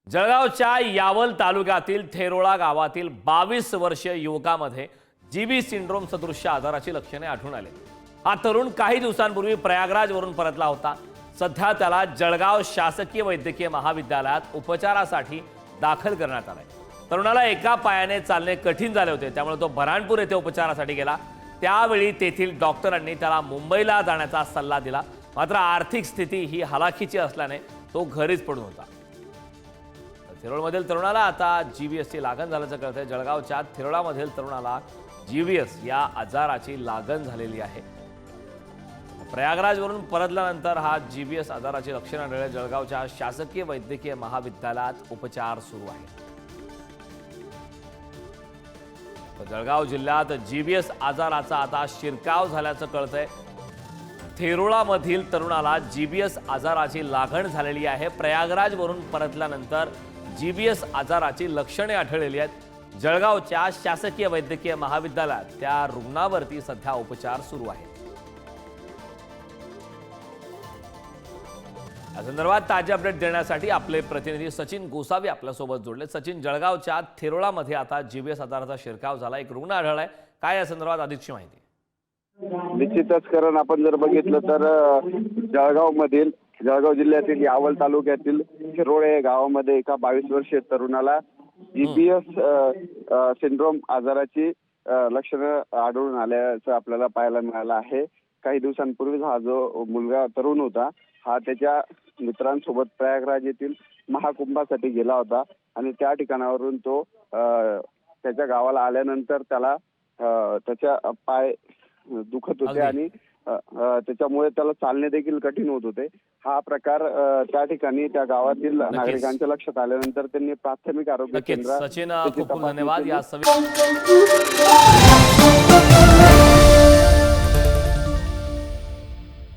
जळगावच्या यावल तालुक्यातील थेरोळा गावातील 22 वर्षीय युवकामध्ये जीबी सिंड्रोम सदृश्य आजाराची लक्षणे आढळून आली। हा तरुण काही दिवसांपूर्वी प्रयागराजवरून परतला होता। सध्या त्याला जळगाव शासकीय वैद्यकीय महाविद्यालयात उपचारासाठी दाखल करण्यात आले। तरुणाला एका पायाने चालणे कठीण झाले होते, त्यामुळे तो बऱ्हाणपूर येथे उपचारासाठी गेला। त्यावेळी तेथील डॉक्टरांनी त्याला मुंबईला जाण्याचा सल्ला दिला, मात्र आर्थिक स्थिती ही हलाखीची असल्याने तो घरीच पडून होता। थेरोळमधील तरुणाला आता जीबीएसची लागण झाल्याचं कळतंय। जळगावच्या थेरोळामधील तरुणाला जीबीएस या आजाराची लागण झालेली आहे। प्रयागराजवरून परतल्यानंतर हा जीबीएस आजाराची लक्षणे आढळले। जळगावच्या शासकीय वैद्यकीय महाविद्यालयात उपचार सुरू आहेत। जळगाव जिल्ह्यात जीबीएस आजाराचा आता शिरकाव झाल्याचं कळतंय। थेरोळामधील तरुणाला जीबीएस आजाराची लागण झालेली आहे। प्रयागराजवरून परतल्यानंतर जीबीएस आजाराची लक्षणे आढळलेली आहेत। जळगावच्या शासकीय वैद्यकीय महाविद्यालयात त्या रुग्णावरती सध्या उपचार सुरू आहेत। या संदर्भात ताजे अपडेट देण्यासाठी आपले प्रतिनिधी सचिन गोसावी आपल्यासोबत जोडले। सचिन, जळगावच्या थेरोळामध्ये आता जीबीएस आजाराचा शिरकाव झाला, एक रुग्ण आढळलाय, काय या संदर्भात अधिकची माहिती? निश्चितच, कारण आपण जर बघितलं तर जळगाव जिल्ह्यातील यावल तालुक्यातील थेरोळे गावामध्ये एका 22 वर्षीय तरुणाला जीबीएस सिंड्रोम आजाराची लक्षणं आढळून आल्याचं आपल्याला पाहायला मिळालं आहे। काही दिवसांपूर्वी हा जो मुलगा तरुण होता, हा त्याच्या मित्रांसोबत प्रयागराज येथील महाकुंभासाठी गेला होता आणि त्या ठिकाणावरून तो त्याच्या गावाला आल्यानंतर त्याला त्याच्या पाय दुखत होते आणि त्याच्यामुळे त्याला चालणे देखील कठीण होत होते। हा प्रकार त्या ठिकाणी त्या गावातील नागरिकांच्या लक्षात आल्यानंतर त्यांनी प्राथमिक आरोग्य केंद्रात सचिन खूप खूप धन्यवाद या